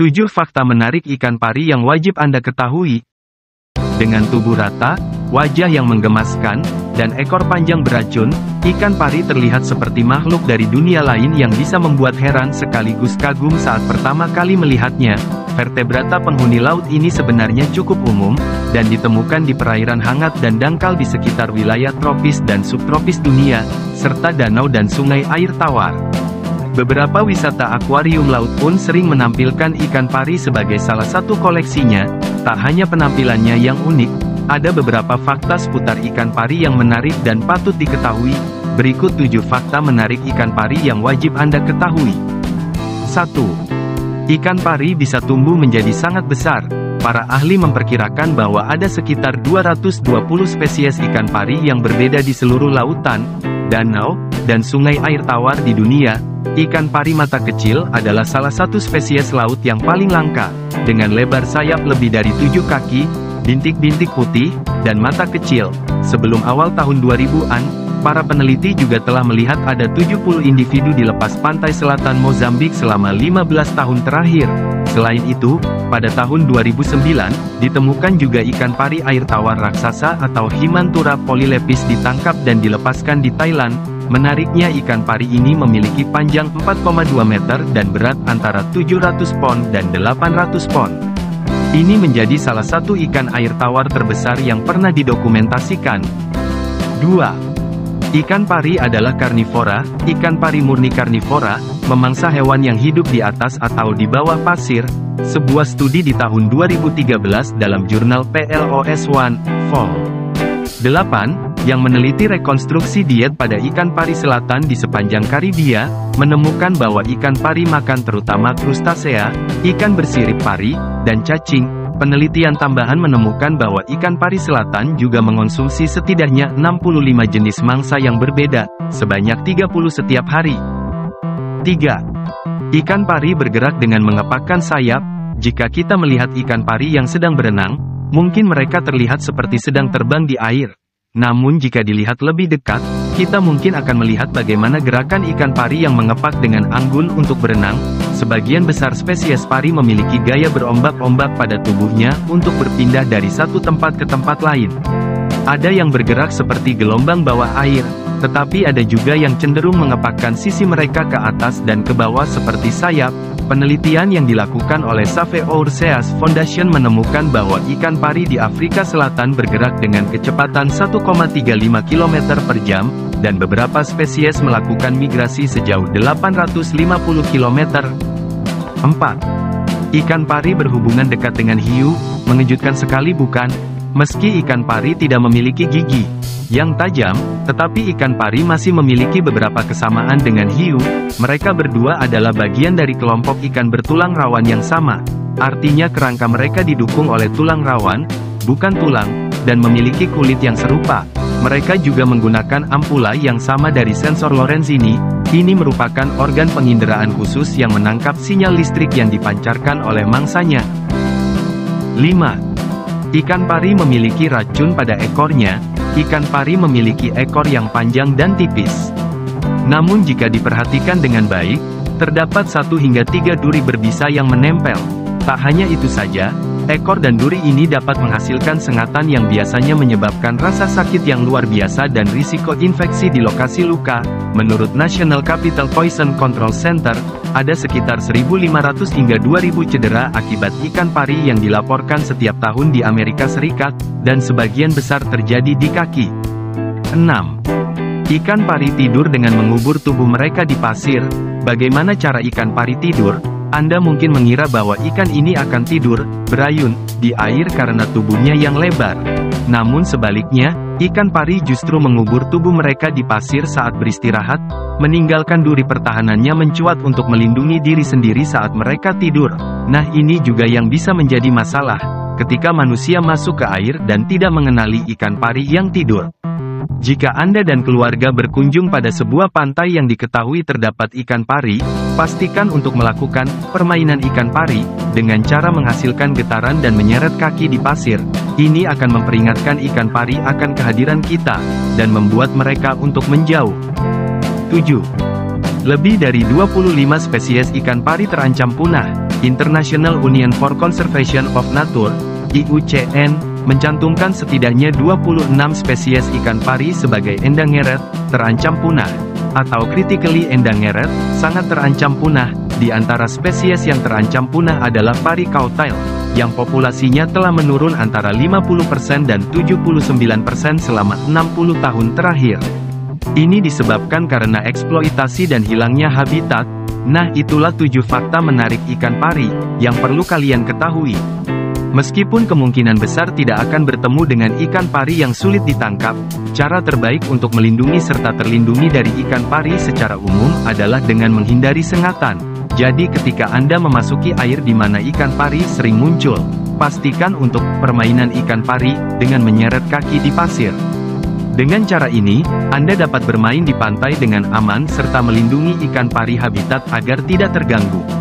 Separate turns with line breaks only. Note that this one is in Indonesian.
7 fakta menarik ikan pari yang wajib Anda ketahui. Dengan tubuh rata, wajah yang menggemaskan, dan ekor panjang beracun, ikan pari terlihat seperti makhluk dari dunia lain yang bisa membuat heran sekaligus kagum saat pertama kali melihatnya. Vertebrata penghuni laut ini sebenarnya cukup umum, dan ditemukan di perairan hangat dan dangkal di sekitar wilayah tropis dan subtropis dunia, serta danau dan sungai air tawar. Beberapa wisata akuarium laut pun sering menampilkan ikan pari sebagai salah satu koleksinya. Tak hanya penampilannya yang unik, ada beberapa fakta seputar ikan pari yang menarik dan patut diketahui. Berikut 7 fakta menarik ikan pari yang wajib Anda ketahui. 1. Ikan pari bisa tumbuh menjadi sangat besar. Para ahli memperkirakan bahwa ada sekitar 220 spesies ikan pari yang berbeda di seluruh lautan, danau, dan sungai air tawar di dunia. Ikan pari mata kecil adalah salah satu spesies laut yang paling langka, dengan lebar sayap lebih dari 7 kaki, bintik-bintik putih, dan mata kecil. Sebelum awal tahun 2000-an, para peneliti juga telah melihat ada 70 individu di lepas pantai selatan Mozambik selama 15 tahun terakhir. Selain itu, pada tahun 2009, ditemukan juga ikan pari air tawar raksasa atau Himantura polylepis ditangkap dan dilepaskan di Thailand. Menariknya ikan pari ini memiliki panjang 4,2 meter dan berat antara 700 pon dan 800 pon. Ini menjadi salah satu ikan air tawar terbesar yang pernah didokumentasikan. 2. Ikan pari adalah karnivora. Ikan pari murni karnivora, memangsa hewan yang hidup di atas atau di bawah pasir. Sebuah studi di tahun 2013 dalam jurnal PLOS One, Vol. 8, yang meneliti rekonstruksi diet pada ikan pari selatan di sepanjang Karibia, menemukan bahwa ikan pari makan terutama krustasea, ikan bersirip pari, dan cacing. Penelitian tambahan menemukan bahwa ikan pari selatan juga mengonsumsi setidaknya 65 jenis mangsa yang berbeda, sebanyak 30 setiap hari. 3. Ikan pari bergerak dengan mengepakkan sayap. Jika kita melihat ikan pari yang sedang berenang, mungkin mereka terlihat seperti sedang terbang di air. Namun jika dilihat lebih dekat, kita mungkin akan melihat bagaimana gerakan ikan pari yang mengepak dengan anggun untuk berenang. Sebagian besar spesies pari memiliki gaya berombak-ombak pada tubuhnya untuk berpindah dari satu tempat ke tempat lain. Ada yang bergerak seperti gelombang bawah air, tetapi ada juga yang cenderung mengepakkan sisi mereka ke atas dan ke bawah seperti sayap. Penelitian yang dilakukan oleh Save Our Seas Foundation menemukan bahwa ikan pari di Afrika Selatan bergerak dengan kecepatan 1,35 km per jam, dan beberapa spesies melakukan migrasi sejauh 850 km. 4. Ikan pari berhubungan dekat dengan hiu. Mengejutkan sekali bukan? Meski ikan pari tidak memiliki gigi yang tajam, tetapi ikan pari masih memiliki beberapa kesamaan dengan hiu. Mereka berdua adalah bagian dari kelompok ikan bertulang rawan yang sama. Artinya kerangka mereka didukung oleh tulang rawan, bukan tulang, dan memiliki kulit yang serupa. Mereka juga menggunakan ampula yang sama dari sensor Lorenzini. Ini merupakan organ penginderaan khusus yang menangkap sinyal listrik yang dipancarkan oleh mangsanya. 5. Ikan pari memiliki racun pada ekornya. Ikan pari memiliki ekor yang panjang dan tipis. Namun jika diperhatikan dengan baik, terdapat 1 hingga 3 duri berbisa yang menempel. Tak hanya itu saja, ekor dan duri ini dapat menghasilkan sengatan yang biasanya menyebabkan rasa sakit yang luar biasa dan risiko infeksi di lokasi luka. Menurut National Capital Poison Control Center, ada sekitar 1.500 hingga 2.000 cedera akibat ikan pari yang dilaporkan setiap tahun di Amerika Serikat, dan sebagian besar terjadi di kaki. 6. Ikan pari tidur dengan mengubur tubuh mereka di pasir. Bagaimana cara ikan pari tidur? Anda mungkin mengira bahwa ikan ini akan tidur, berayun, di air karena tubuhnya yang lebar. Namun sebaliknya, ikan pari justru mengubur tubuh mereka di pasir saat beristirahat, meninggalkan duri pertahanannya mencuat untuk melindungi diri sendiri saat mereka tidur. Nah, ini juga yang bisa menjadi masalah ketika manusia masuk ke air dan tidak mengenali ikan pari yang tidur. Jika Anda dan keluarga berkunjung pada sebuah pantai yang diketahui terdapat ikan pari, pastikan untuk melakukan permainan ikan pari dengan cara menghasilkan getaran dan menyeret kaki di pasir. Ini akan memperingatkan ikan pari akan kehadiran kita dan membuat mereka untuk menjauh. 7. Lebih dari 25 spesies ikan pari terancam punah. International Union for Conservation of Nature, IUCN, mencantumkan setidaknya 26 spesies ikan pari sebagai endangered, terancam punah, atau critically endangered, sangat terancam punah. Di antara spesies yang terancam punah adalah pari cautail, yang populasinya telah menurun antara 50% dan 79% selama 60 tahun terakhir. Ini disebabkan karena eksploitasi dan hilangnya habitat. Nah, itulah 7 fakta menarik ikan pari, yang perlu kalian ketahui. Meskipun kemungkinan besar tidak akan bertemu dengan ikan pari yang sulit ditangkap, cara terbaik untuk melindungi serta terlindungi dari ikan pari secara umum adalah dengan menghindari sengatan. Jadi ketika Anda memasuki air di mana ikan pari sering muncul, pastikan untuk permainan ikan pari dengan menyeret kaki di pasir. Dengan cara ini, Anda dapat bermain di pantai dengan aman serta melindungi ikan pari habitat agar tidak terganggu.